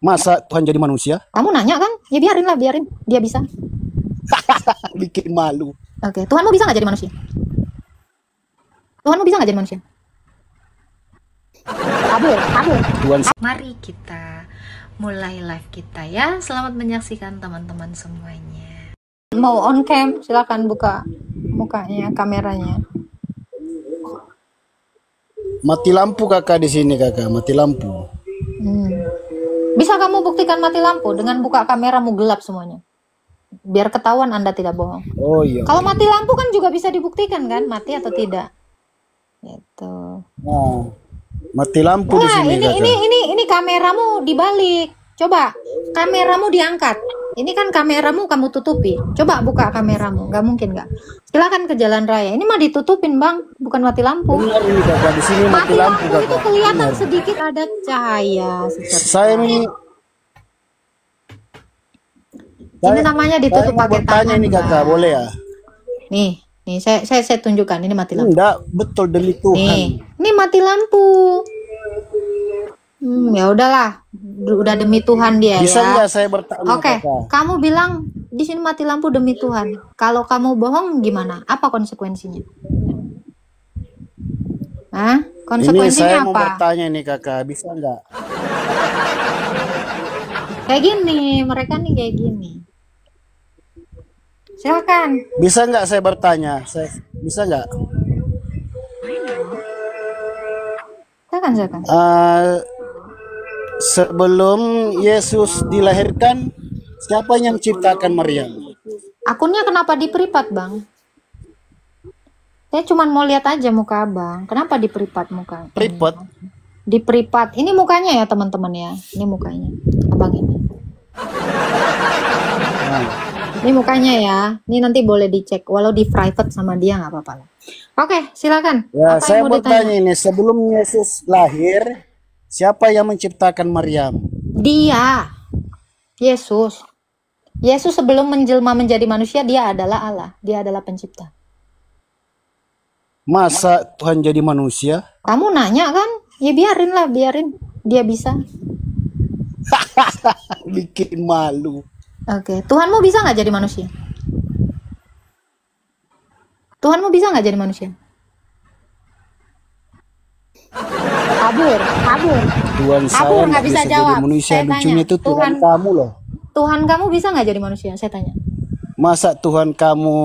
Masa Tuhan jadi manusia? Kamu nanya kan? Ya biarin lah, biarin. Dia bisa. Bikin malu. Oke, Tuhanmu bisa nggak jadi manusia? Tuhanmu bisa nggak jadi manusia? Kabur. Tuhan. Mari kita mulai live kita ya. Selamat menyaksikan teman-teman semuanya. Mau on cam, silakan buka mukanya, kameranya. Mati lampu kakak di sini kakak, mati lampu. Bisa kamu buktikan mati lampu dengan buka kameramu gelap semuanya. Biar ketahuan Anda tidak bohong. Oh iya. Kalau mati lampu kan juga bisa dibuktikan kan, mati atau tidak. Gitu. Oh, mati lampu di Nah, sini kakak. ini kameramu dibalik. Coba kameramu diangkat. Ini kan kameramu kamu tutupi. Coba buka kameramu. Nggak mungkin nggak. Silakan ke jalan raya. Ini mah ditutupin bang, bukan mati lampu. Benar ini kakak, di sini mati lampu itu kakak. kelihatan Benar. sedikit ada cahaya. Saya ini namanya ditutup mau pakai bertanya tangan. ini kakak, Bang. boleh ya? Nih, saya tunjukkan. Ini mati lampu. Enggak, betul demi Tuhan. Ini mati lampu. Ya udahlah, udah demi Tuhan dia. Bisa ya. enggak saya bertanya Oke, kakak? kamu bilang di sini mati lampu demi Tuhan. Kalau kamu bohong gimana? Apa konsekuensinya? Hah? Ini Konsekuensinya saya mau apa? bertanya nih kakak, bisa enggak? Kayak gini, mereka nih kayak gini. Silakan. Bisa enggak saya bertanya? Bisa enggak? Silakan. Sebelum Yesus dilahirkan, siapa yang menciptakan Maryam? Akunnya kenapa di privat, Bang? Saya cuma mau lihat aja muka Abang. Kenapa di privat muka? Privat? Di privat. Ini mukanya ya, teman-teman ya. Ini mukanya. Abang ini. Ini mukanya ya. Ini nanti boleh dicek. Walau di private sama dia nggak apa-apa lah. Oke, silakan. Ya, Apa saya yang mau bertanya ditanya? ini, sebelum Yesus lahir, siapa yang menciptakan Maryam? Dia. Yesus. Yesus sebelum menjelma menjadi manusia, dia adalah Allah. Dia adalah pencipta. Masa Tuhan jadi manusia? Kamu nanya kan? Ya biarin lah, biarin. Dia bisa. Bikin malu. Oke, Tuhanmu bisa nggak jadi manusia? Tuhanmu bisa nggak jadi manusia? Kabur. Tuhan saya nggak bisa jadi jawab. manusia. Saya Lucunya tanya, itu Tuhan kamu loh. Tuhan kamu bisa nggak jadi manusia? Saya tanya. Masa Tuhan kamu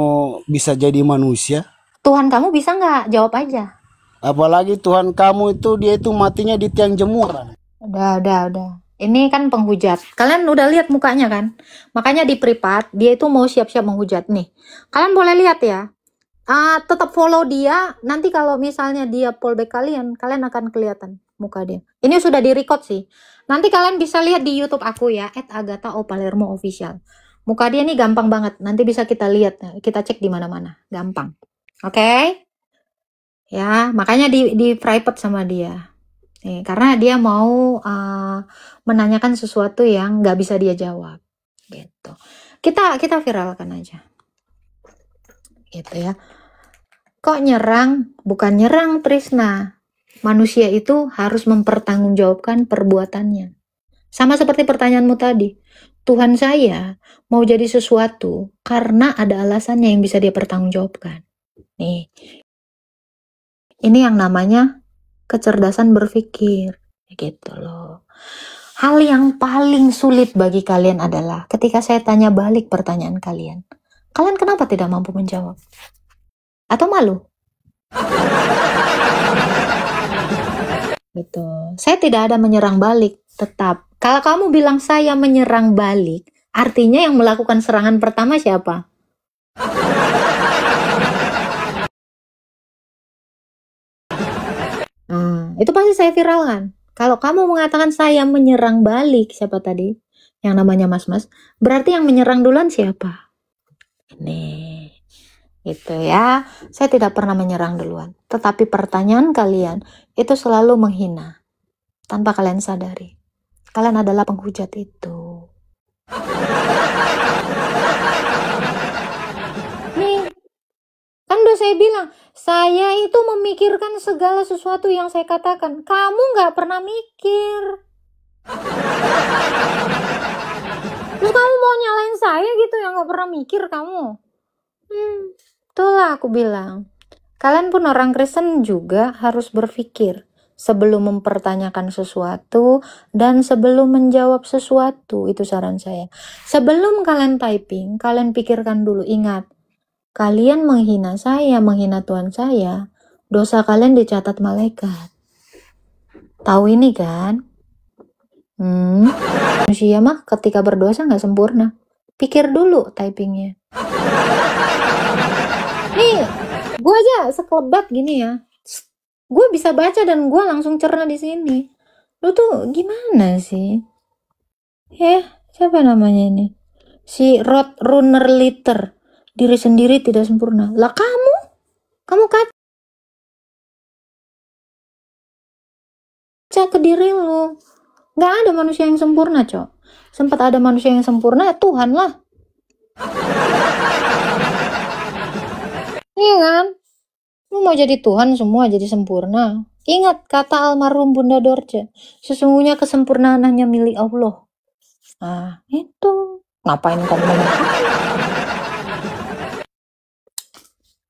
bisa jadi manusia? Tuhan kamu bisa nggak? Jawab aja. Apalagi Tuhan kamu itu dia itu matinya di tiang jemuran. Udah. Ini kan penghujat. Kalian udah lihat mukanya kan? Makanya di privat dia itu mau siap-siap menghujat nih. Kalian boleh lihat ya. Tetap follow dia. Nanti kalau misalnya dia fallback kalian akan kelihatan muka dia. Ini sudah di-record sih. Nanti kalian bisa lihat di YouTube aku ya, @agatha_o_palermo_official. Muka dia nih gampang banget. Nanti bisa kita lihat, kita cek di mana-mana. Gampang. Oke? Ya, makanya di private sama dia. Nih, karena dia mau menanyakan sesuatu yang nggak bisa dia jawab. Gitu. Kita viralkan aja. Gitu ya. Kok nyerang? Bukan nyerang, Trisna. Manusia itu harus mempertanggungjawabkan perbuatannya. Sama seperti pertanyaanmu tadi. Tuhan saya mau jadi sesuatu karena ada alasannya yang bisa dia pertanggungjawabkan. Nih. Ini yang namanya kecerdasan berpikir. Gitu loh. Hal yang paling sulit bagi kalian adalah ketika saya tanya balik pertanyaan kalian. Kalian kenapa tidak mampu menjawab? Atau malu? Gitu. Saya tidak ada menyerang balik. Tetap. Kalau kamu bilang saya menyerang balik, artinya yang melakukan serangan pertama siapa? Itu pasti saya viralkan. Kalau kamu mengatakan saya menyerang balik, siapa tadi? Yang namanya mas-mas. Berarti yang menyerang duluan siapa? Nih. Itu ya. Saya tidak pernah menyerang duluan. Tetapi pertanyaan kalian itu selalu menghina. Tanpa kalian sadari. Kalian adalah penghujat itu. Nih. Kan udah saya bilang, saya itu memikirkan segala sesuatu yang saya katakan. Kamu nggak pernah mikir. nggak pernah mikir kamu? Itulah aku bilang. Kalian pun orang Kristen juga harus berpikir sebelum mempertanyakan sesuatu dan sebelum menjawab sesuatu. Itu saran saya. Sebelum kalian typing, kalian pikirkan dulu. Ingat, kalian menghina saya, menghina Tuhan saya, dosa kalian dicatat malaikat. Tahu ini kan? Manusia mah ketika berdosa nggak sempurna. Pikir dulu typingnya. Nih, gue aja sekelebat gini ya. Gue bisa baca dan gue langsung cerna di sini. Lu tuh gimana sih? Siapa namanya ini? Si Rod Runner Liter. Diri sendiri tidak sempurna. Lah kamu kaca ke diri lu. Gak ada manusia yang sempurna, Cok. Sempat ada manusia yang sempurna, ya Tuhan lah. Iya kan? Lu mau jadi Tuhan semua jadi sempurna. Ingat kata almarhum Bunda Dorce, sesungguhnya kesempurnaan hanya milik Allah. Nah, itu. Ngapain kamu ngomong?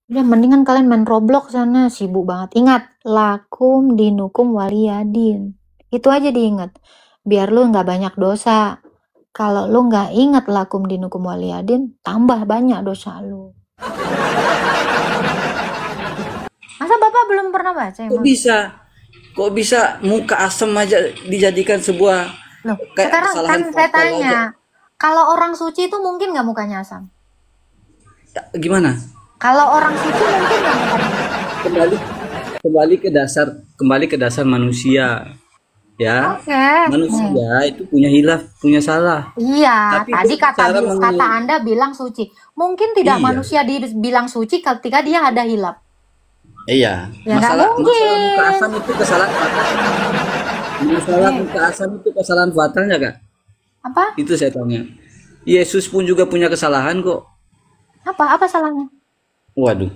Udah mendingan kalian main Roblox sana, sibuk banget. Ingat, lakum dinukum waliyadin. Itu aja diingat. Biar lu nggak banyak dosa. Kalau lu nggak ingat lakum dinukum waliyadin, tambah banyak dosa lu. Masa Bapak belum pernah baca ya? Kok bisa muka asam aja dijadikan sebuah Loh, kayak sekarang kesalahan kan saya fatal tanya, aja. kalau orang suci itu mungkin nggak mukanya asam? Gimana? Kalau orang suci mungkin nggak mukanya asam? Kembali ke dasar manusia. Ya. Oke. Manusia itu punya hilaf, punya salah. Iya, Tapi tadi cara kata Anda bilang suci. Mungkin tidak Iya. manusia dibilang suci ketika dia ada hilaf. Iya. Ya, nggak Masalah mungkin. muka asam itu kesalahan fatal. Masalah muka asam itu kesalahan fatalnya, Kak? Apa? Itu saya tanya. Yesus pun juga punya kesalahan kok. Apa salahnya? Waduh.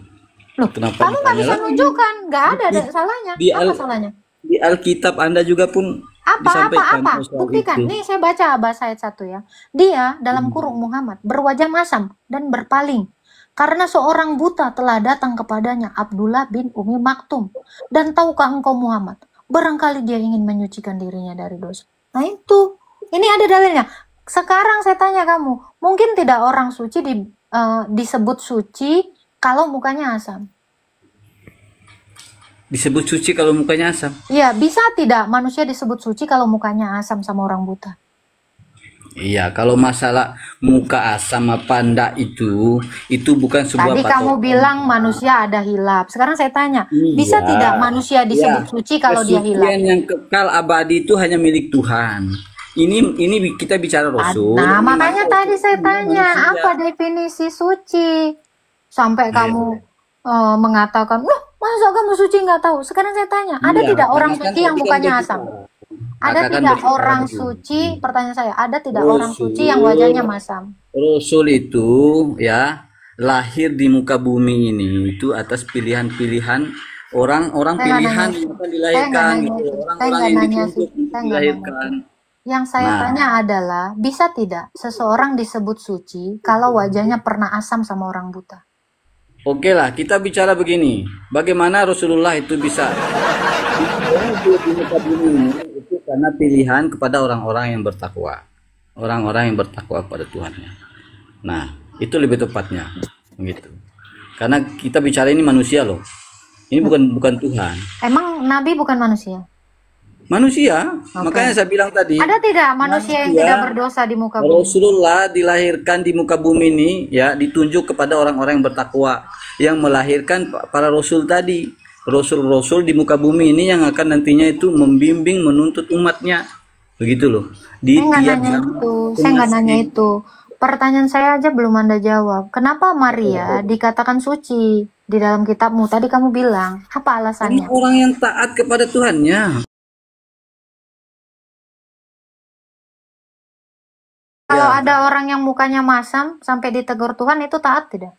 Loh, Kenapa kamu nggak ditanya bisa lagi? nunjukkan, nggak ada salahnya. Apa salahnya? Di Alkitab Anda juga pun disampaikan soal Buktikan. itu. Nih saya baca bahasa ayat 1 ya. Dia dalam kurung Muhammad berwajah masam dan berpaling. Karena seorang buta telah datang kepadanya, Abdullah bin Umi Maktum. Dan tahukah engkau Muhammad? Barangkali dia ingin menyucikan dirinya dari dosa. Nah itu. Ini ada dalilnya. Sekarang saya tanya kamu. Mungkin tidak orang suci disebut suci kalau mukanya asam? Disebut suci kalau mukanya asam? Iya, bisa tidak manusia disebut suci kalau mukanya asam sama orang buta? Iya, kalau masalah muka asam apa enggak itu bukan sebuah Tadi kamu bilang manusia ada hilap. Sekarang saya tanya, bisa tidak manusia disebut suci kalau dia hilap? Kesucian yang kekal abadi itu hanya milik Tuhan. Ini kita bicara Rasul. Nah, makanya tadi saya tanya, apa definisi suci? Sampai kamu mengatakan, loh, masa kamu suci nggak tahu? Sekarang saya tanya, ada tidak orang suci yang mukanya asam? Ada tidak orang suci, pertanyaan saya, ada tidak orang suci yang wajahnya masam? Rasul itu ya lahir di muka bumi ini itu atas pilihan-pilihan orang pilihan yang akan dilahirkan gitu. Orang-orang yang ditunjuk untuk dilahirkan. Yang saya tanya adalah, bisa tidak seseorang disebut suci kalau wajahnya pernah asam sama orang buta? Oke lah, kita bicara begini. Bagaimana Rasulullah itu bisa di muka bumi ini itu karena pilihan kepada orang-orang yang bertakwa. Orang-orang yang bertakwa kepada Tuhannya. Nah, itu lebih tepatnya gitu. Karena kita bicara ini manusia loh. Ini bukan Tuhan. Emang Nabi bukan manusia? Manusia, makanya saya bilang tadi. Ada tidak manusia yang tidak berdosa di muka bumi? Rasulullah dilahirkan di muka bumi ini ya ditunjuk kepada orang-orang yang bertakwa, yang melahirkan para rasul tadi. Rasul-rasul di muka bumi ini yang akan nantinya itu membimbing, menuntut umatnya. Begitu loh. Saya nggak nanya itu. Pertanyaan saya aja belum Anda jawab. Kenapa Maria dikatakan suci di dalam kitabmu? Tadi kamu bilang, apa alasannya? Ini orang yang taat kepada Tuhannya. Kalau ada orang yang mukanya masam sampai ditegur Tuhan, itu taat tidak?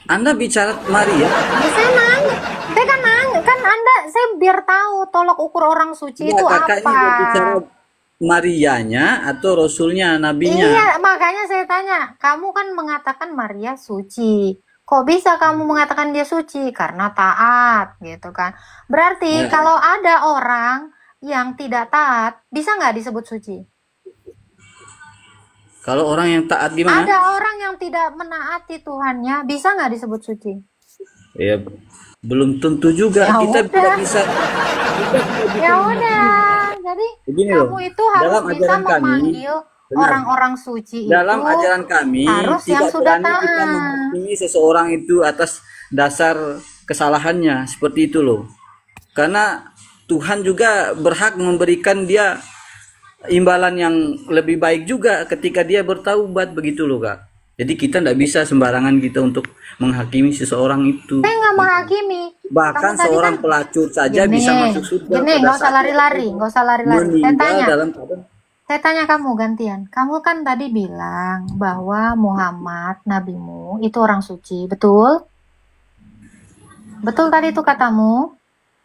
Anda bicara Maria. Saya nanya, kan Anda, saya biar tahu tolok ukur orang suci itu apa. Bicara Marianya atau Rasulnya, Nabinya. Iya, makanya saya tanya, kamu kan mengatakan Maria suci. Kok bisa kamu mengatakan dia suci? Karena taat, gitu kan. Berarti kalau ada orang yang tidak taat, bisa nggak disebut suci? Kalau orang yang taat gimana? Ada orang yang tidak menaati Tuhannya, bisa nggak disebut suci? Ya, belum tentu juga. Ya Kita udah. tidak bisa. Ya udah, jadi Begini kamu loh, itu harus dalam bisa ajaran kami, memanggil benar. orang-orang suci Dalam itu ajaran kami harus yang tidak sudah berani kita taat. menghakimi seseorang itu atas dasar kesalahannya seperti itu loh. Karena Tuhan juga berhak memberikan dia imbalan yang lebih baik juga ketika dia bertaubat begitu loh Kak. Jadi kita tidak bisa sembarangan kita untuk menghakimi seseorang itu. Saya nggak menghakimi. Bahkan Kamu tadi seorang kan pelacur saja gini, bisa masuk surga gini, pada nggak usah saat lari-lari, nggak usah lari-lari. Saya meninggal tanya, dalam keadaan. saya tanya kamu gantian. Kamu kan tadi bilang bahwa Muhammad, nabimu, itu orang suci, betul? Betul tadi itu katamu?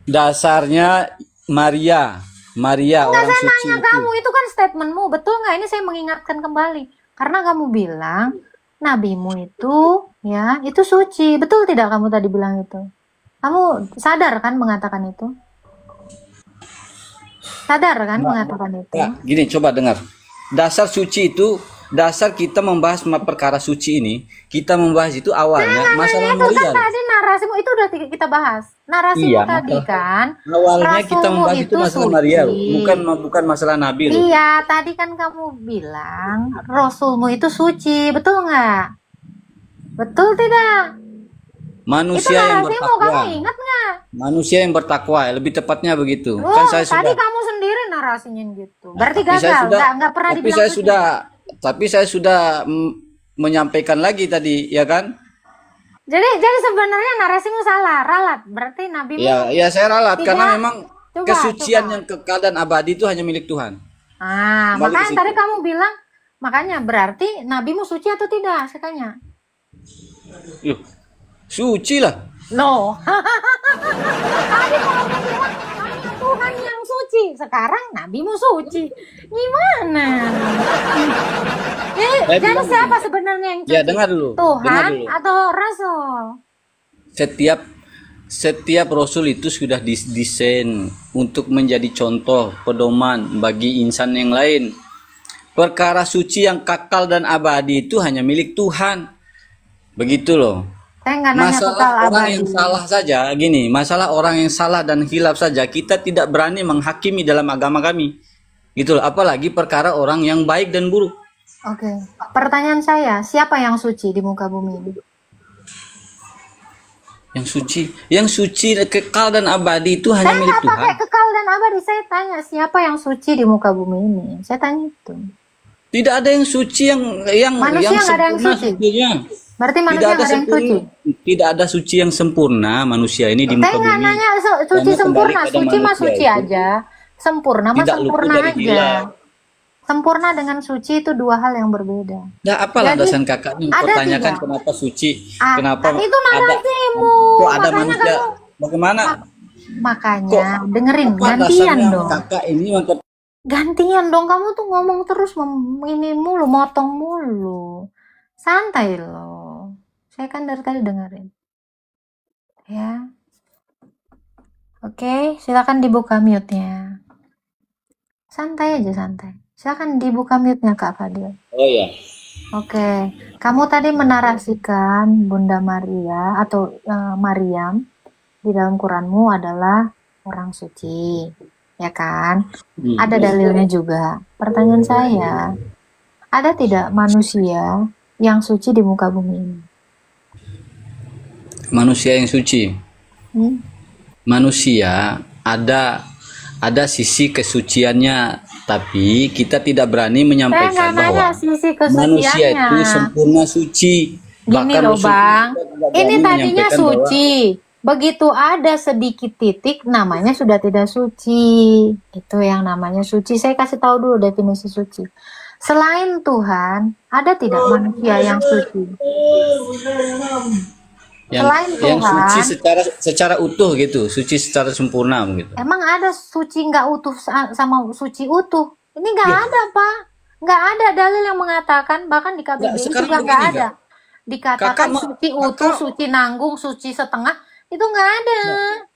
Dasarnya Maria orang suci Tanya itu. kamu, itu kan statementmu, betul nggak? Ini saya mengingatkan kembali. Karena kamu bilang, nabimu itu, ya, itu suci. Betul tidak kamu tadi bilang itu? Kamu sadar kan mengatakan itu? Sadar kan mengatakan itu? Ya, gini coba dengar. Dasar suci itu, dasar kita membahas perkara suci ini, kita membahas itu awalnya masalah Itu kan Maria. tadi narasimu itu udah kita bahas. Narasimu Iya, tadi kan. Awalnya kita Rasulmu membahas itu masalah suci. Maria, loh. bukan masalah Nabi loh. Iya, tadi kan kamu bilang Rasulmu itu suci, betul nggak? Betul tidak? Manusia Itu yang narasimu, bertakwa. kamu ingat nggak? Manusia yang bertakwa, lebih tepatnya begitu. Oh, Kan saya tadi sudah kamu sendiri narasinya gitu. Berarti tapi saya gagal, sudah nggak pernah tapi dibilang saya suci. sudah tapi saya sudah menyampaikan lagi tadi, ya kan? Jadi sebenarnya narasimu salah, ralat. Berarti nabimu Ya saya ralat Tidak. karena memang Coba, kesucian coba. yang kekal dan abadi itu hanya milik Tuhan. Ah, Kembali ke makanya situ. tadi kamu bilang, makanya berarti nabimu suci atau tidak? Saya tanya. Loh, suci lah. No. Tadi kamu bilang hanya Tuhan yang suci. Sekarang nabimu suci. Gimana? Saya Jadi bilang siapa sebenarnya yang suci? Ya, dengar dulu. Dengar Tuhan dulu. atau Rasul? Setiap rasul itu sudah didesain untuk menjadi contoh pedoman bagi insan yang lain. Perkara suci yang kekal dan abadi itu hanya milik Tuhan. Begitu loh. Saya nggak nanya Masalah total orang abadi. yang salah saja gini, masalah orang yang salah dan hilaf saja kita tidak berani menghakimi dalam agama kami. Gitu loh, apalagi perkara orang yang baik dan buruk. Oke. Pertanyaan saya, siapa yang suci di muka bumi ini? Yang suci kekal dan abadi itu hanya Saya milik nggak Tuhan. pakai kekal dan abadi. Saya tanya, siapa yang suci di muka bumi ini? Saya tanya itu. Tidak ada yang suci yang Manusia nggak ada yang sempurna suci? sebetulnya. Berarti manusia Tidak ada nggak ada yang suci? sempurna. Tidak ada suci yang sempurna manusia ini di Saya muka nggak bumi. nanya suci Karena kembali sempurna. pada Suci mah manusia suci itu aja. Sempurna mah tidak luput sempurna dari aja. hilaf. Sempurna dengan suci itu dua hal yang berbeda. Nah, apalah Jadi, dosen kakak ini ada pertanyakan tidak? kenapa suci? Ah, Kenapa itu narasimu. kok ada Makanya manusia? kamu- Bagaimana? Makanya dengerin Apa gantian dasarnya dong. kakak ini Gantian dong, kamu tuh ngomong terus ini mulu, motong mulu. Santai loh. Saya kan dari tadi dengerin. Ya. Oke, silakan dibuka mute-nya. Santai aja, santai. Silakan dibuka mute-nya Kak Fadil. Oh ya. Oke, kamu tadi menarasikan Bunda Maria atau Maryam di dalam Quranmu adalah orang suci, ya kan? Ada dalilnya juga. Pertanyaan saya, ada tidak manusia yang suci di muka bumi ini? Manusia yang suci. Hmm? Manusia ada sisi kesuciannya, tapi kita tidak berani Saya menyampaikan nggak nanya bahwa sisi manusia itu kesuciannya. sempurna suci. Gini Bahkan loh Rasul Bang, kita tidak ini berani tadinya menyampaikan bahwa suci. Begitu ada sedikit titik, namanya sudah tidak suci. Itu yang namanya suci. Saya kasih tahu dulu definisi suci. Selain Tuhan, ada tidak manusia yang suci? Selain yang Tuhan, suci secara utuh gitu, suci secara sempurna gitu. emang ada suci nggak utuh sama suci utuh? Ini nggak ada Pak. Nggak ada dalil yang mengatakan, bahkan di Nggak, KBBI sekarang juga nggak begini, ada. Kak. Dikatakan Kakak mau suci utuh, kakak suci nanggung, suci setengah, itu nggak ada.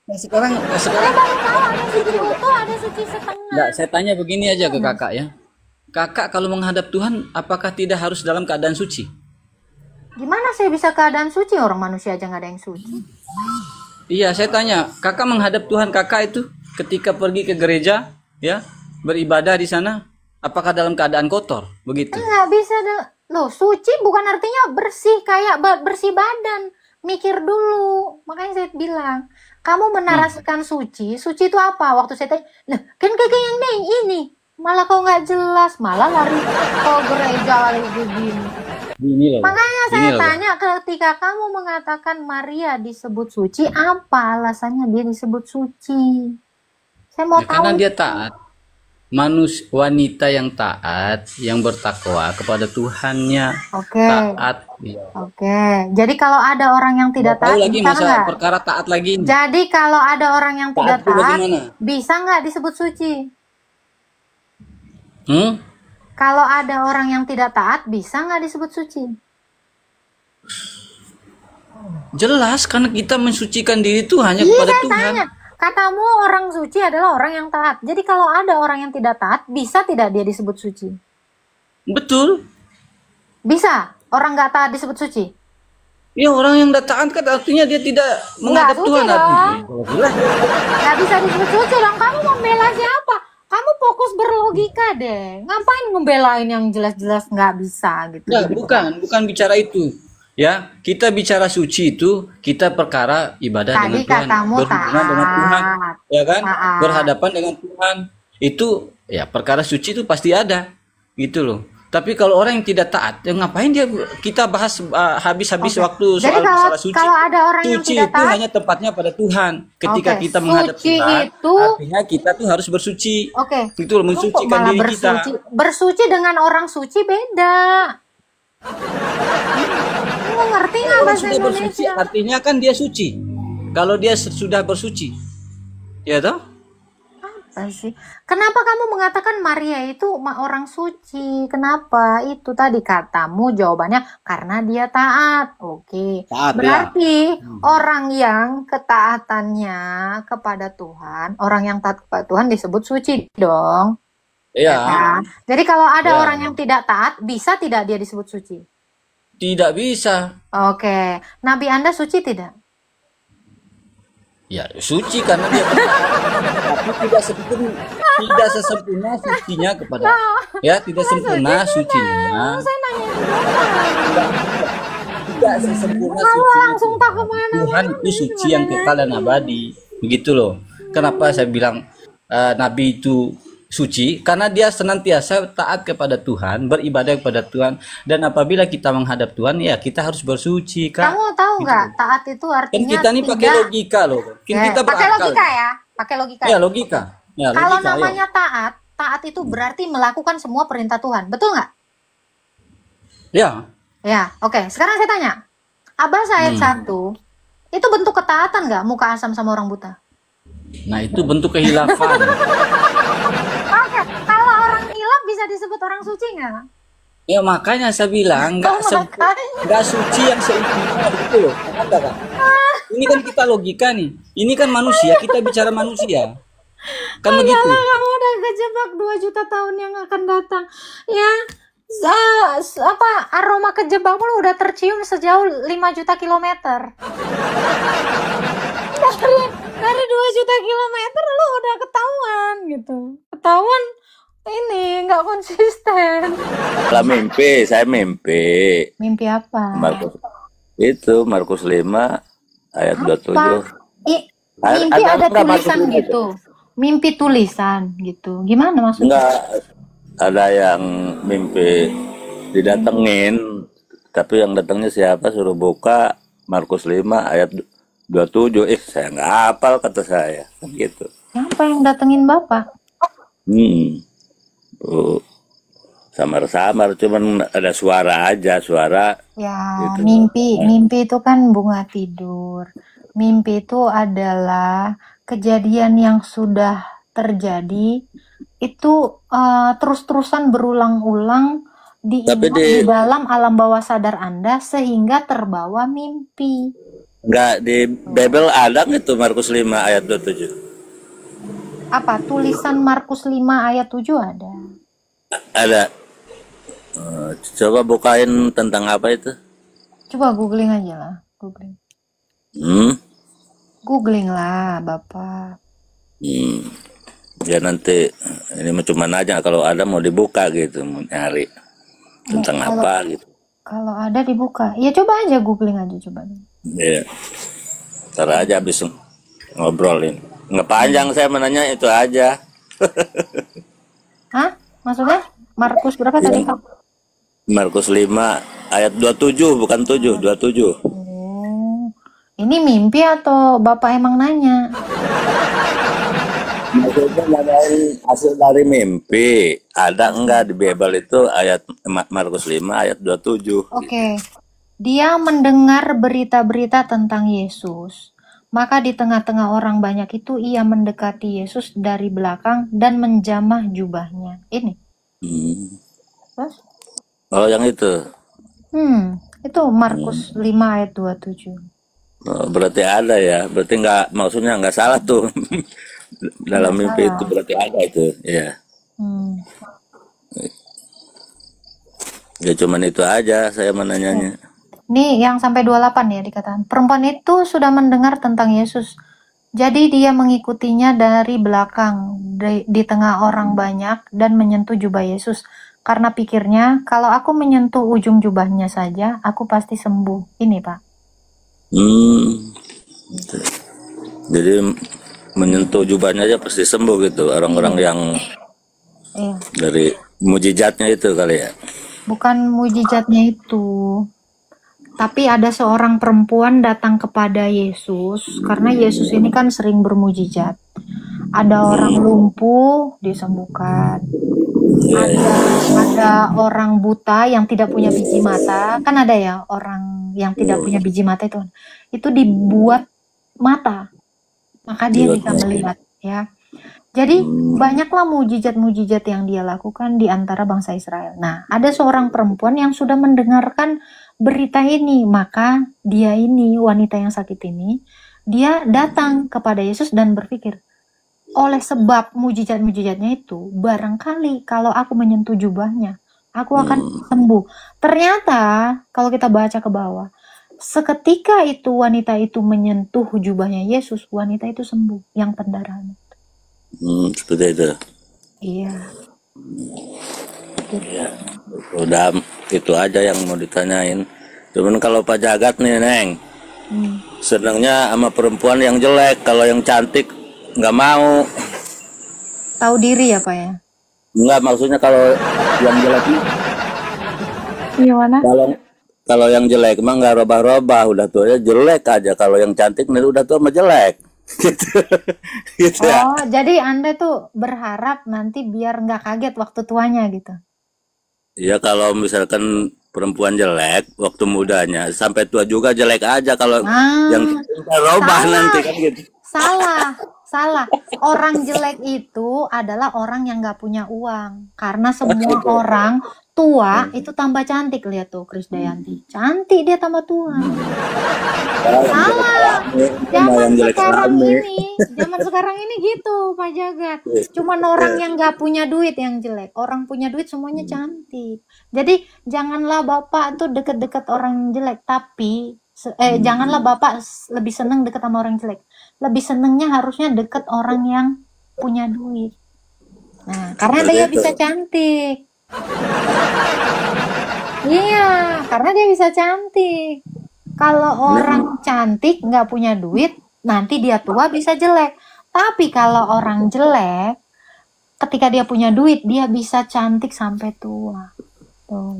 nah, sekarang Saya sekarang baru tahu ada suci utuh, ada suci setengah. enggak, saya tanya begini aja ke kakak ya. Kakak kalau menghadap Tuhan, apakah tidak harus dalam keadaan suci? Gimana saya bisa keadaan suci? Orang manusia aja nggak ada yang suci. Iya, saya tanya, kakak menghadap Tuhan, kakak itu ketika pergi ke gereja, ya, beribadah di sana, apakah dalam keadaan kotor? Begitu. Nggak bisa loh, suci bukan artinya bersih kayak bersih badan. Mikir dulu. Makanya saya bilang, kamu menarasikan suci. Suci itu apa? Waktu saya tanya, nah, kan kakak yang ini. Malah kau nggak jelas, malah lari ke gereja lari begini. Ini loh. Makanya Ini saya loh. tanya, ketika kamu mengatakan Maria disebut suci, apa alasannya dia disebut suci? Saya mau Ya, karena tahu. dia taat. Wanita yang taat, yang bertakwa kepada Tuhannya, Oke. taat. Ya. Oke, jadi kalau ada orang yang tidak Tahu taat, lagi bisa masa nggak? perkara taat lagi. Jadi kalau ada orang yang tidak Taat itu taat, bagaimana? bisa nggak disebut suci? Hmm? Kalau ada orang yang tidak taat, bisa nggak disebut suci? Jelas, karena kita mensucikan diri itu hanya Iya, kepada saya Tuhan. tanya. Katamu orang suci adalah orang yang taat. Jadi kalau ada orang yang tidak taat, bisa tidak dia disebut suci? Betul. Bisa. Orang nggak taat disebut suci? Ya, orang yang tidak taat kan artinya dia tidak menghadap suci Tuhan. dong. Kalau jelas. Nggak bisa disebut suci dong. Kamu membela siapa? Kamu fokus berlogika deh. Ngapain ngebelain yang jelas-jelas nggak bisa gitu? Ya, bukan bicara itu. Ya, kita bicara suci itu kita perkara ibadah Tadi dengan Tuhan, katamu berhubungan dengan Tuhan, taat. ya kan? Taat. Berhadapan dengan Tuhan. Itu ya perkara suci itu pasti ada. Gitu loh. Tapi kalau orang yang tidak taat, ya ngapain dia kita bahas habis-habis Oke. waktu Jadi soal kalau masalah suci. kalau ada orang yang Suci tidak itu taat, hanya tempatnya pada Tuhan. Ketika Oke, kita menghadap suci Tuhan, itu artinya kita tuh harus bersuci. oke. Itu loh, Lu kok mensucikan malah diri kita. bersuci? Bersuci dengan orang suci beda. Lu ngerti nggak Orang bahasa sudah bersuci, Indonesia? artinya kan dia suci. Kalau dia sudah bersuci, ya toh? Apa sih? Kenapa kamu mengatakan Maria itu orang suci? Kenapa? Itu tadi katamu jawabannya karena dia taat. Oke. Taat, Berarti orang yang ketaatannya kepada Tuhan, orang yang taat kepada Tuhan disebut suci dong. Ya, Nah, jadi kalau ada Ya. orang yang tidak taat, bisa tidak dia disebut suci? tidak bisa. Oke. Nabi Anda suci tidak? Ya, suci karena dia tapi tidak sesempurna sucinya kepada ya, tidak sempurna sucinya. Saya nanya itu. Tidak sesempurna Kalau sucinya. langsung tak kemana? Tuhan itu suci yang kekal dan abadi. Begitu loh. Kenapa saya bilang Nabi itu suci? Karena dia senantiasa taat kepada Tuhan, beribadah kepada Tuhan. Dan apabila kita menghadap Tuhan, ya kita harus bersuci, Kak. Kamu tahu nggak taat itu Kan artinya kita nih pakai tidak. logika loh. Kan kita Pakai berakal. logika ya, pakai logika. Ya, logika. Ya, Kalau logika, ayo. namanya taat, taat itu berarti melakukan semua perintah Tuhan, betul nggak? Ya, Ya, oke. Sekarang saya tanya, Abbas ayat 1, itu bentuk ketaatan nggak muka asam sama orang buta? nah itu bentuk kehilafan. Oke, kalau orang hilaf bisa disebut orang suci nggak? Ya makanya saya bilang nggak suci yang seutuhnya gitu loh. Ada kan? Ini kan kita logika nih. Ini kan manusia, kita bicara manusia. Kan begitu. Kamu udah kejebak 2 juta tahun yang akan datang. Ya, aroma kejebakmu lu udah tercium sejauh 5 juta kilometer. Dari 2 juta kilometer lu udah ketahuan gitu. Ketahuan ini nggak konsisten. Lah mimpi, saya mimpi. Mimpi apa? Markus 5 ayat 27. Mimpi ada enggak, tulisan Markus 5 gitu. Mimpi tulisan gitu. Gimana maksudnya? Enggak ada yang mimpi didatengin, tapi yang datangnya siapa suruh buka Markus 5 ayat 27. Saya nggak hafal kata saya. Gitu. Siapa yang datengin Bapak? Samar-samar, cuman ada suara aja, suara. Ya, Gitu. mimpi itu kan bunga tidur. Mimpi itu adalah kejadian yang sudah terjadi, itu terus-terusan berulang-ulang Tapi diingat di dalam alam bawah sadar Anda sehingga terbawa mimpi. nggak di Bible ada nggak itu Markus 5 ayat 27? Apa? Tulisan Markus 5 ayat 7 ada. Ada. Coba bukain tentang apa itu? Coba googling aja lah. Googling. Hmm? Googling lah, Bapak. Ya nanti ini cuma nanya kalau ada mau dibuka gitu, mau nyari tentang apa gitu. Kalau ada dibuka. Ya coba aja googling aja coba. Iya. Ntar aja habis ngobrolin. Nggak panjang saya menanya itu aja. Hah? Maksudnya? Markus berapa tadi? Markus 5 ayat 27 bukan 7, 27. Oh, ini mimpi atau Bapak emang nanya? Maksudnya nanyain hasil dari mimpi. Ada enggak di Bible itu ayat Markus 5 ayat 27. Oke. Dia mendengar berita-berita tentang Yesus. Maka di tengah-tengah orang banyak itu ia mendekati Yesus dari belakang dan menjamah jubahnya. Ini. Terus? Oh yang itu. Itu Markus 5 ayat 27. Oh, berarti ada ya. Berarti nggak maksudnya nggak salah tuh. Dalam mimpi itu berarti ada itu. Ya. Ya cuman itu aja saya menanyanya. Nih yang sampai 28 ya dikatakan. Perempuan itu sudah mendengar tentang Yesus. Jadi dia mengikutinya dari belakang di tengah orang banyak dan menyentuh jubah Yesus. Karena pikirnya kalau aku menyentuh ujung jubahnya saja, aku pasti sembuh. Ini Pak. Jadi menyentuh jubahnya aja pasti sembuh gitu. Orang-orang yang dari mujizatnya itu kali ya. Bukan mujizatnya itu. Tapi ada seorang perempuan datang kepada Yesus, karena Yesus ini kan sering bermujizat. Ada orang lumpuh disembuhkan. Ada orang buta yang tidak punya biji mata, kan ada ya orang yang tidak punya biji mata itu dibuat mata, maka dia bisa melihat ya. Jadi banyaklah mujizat-mujizat yang dia lakukan di antara bangsa Israel. Nah, ada seorang perempuan yang sudah mendengarkan berita ini, maka dia ini, wanita yang sakit ini, dia datang kepada Yesus dan berpikir, oleh sebab mujizat-mujizatnya itu, barangkali kalau aku menyentuh jubahnya, aku akan sembuh. Ternyata, kalau kita baca ke bawah, seketika itu wanita itu menyentuh jubahnya Yesus, wanita itu sembuh, yang pendarahan. Seperti itu. Iya. Ya, udah itu aja yang mau ditanyain. Cuman kalau Pak Jagat nih Neng, senangnya sama perempuan yang jelek, kalau yang cantik nggak mau. Tahu diri ya Pak ya? Enggak, maksudnya kalau yang jelek Gimana? kalau yang jelek mah nggak robah-robah, udah tuh aja jelek aja. Kalau yang cantik nih udah tuh mah jelek. Gitu ya. Oh, jadi Anda tuh berharap nanti biar nggak kaget waktu tuanya gitu. Iya, kalau misalkan perempuan jelek waktu mudanya sampai tua juga jelek aja, kalau yang robah nanti kan gitu. Salah. Orang jelek itu adalah orang yang nggak punya uang. Karena semua orang tua itu tambah cantik. Lihat tuh Krisdayanti, cantik dia tambah tua. Salah. Zaman sekarang ini gitu Pak Jagat. Cuman orang yang nggak punya duit yang jelek. Orang punya duit semuanya cantik. Jadi janganlah Bapak tuh deket-deket orang jelek. Tapi janganlah Bapak lebih seneng deket sama orang jelek. Lebih senengnya harusnya deket orang yang punya duit. Nah, karena dia bisa cantik. Iya, karena dia bisa cantik. Kalau orang cantik nggak punya duit, nanti dia tua bisa jelek. Tapi kalau orang jelek, ketika dia punya duit, dia bisa cantik sampai tua. Tuh.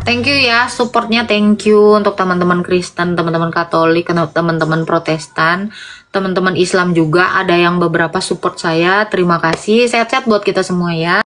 Thank you ya supportnya, thank you untuk teman-teman Kristen, teman-teman Katolik, teman-teman Protestan, teman-teman Islam juga ada yang beberapa support saya. Terima kasih, sehat-sehat buat kita semua ya.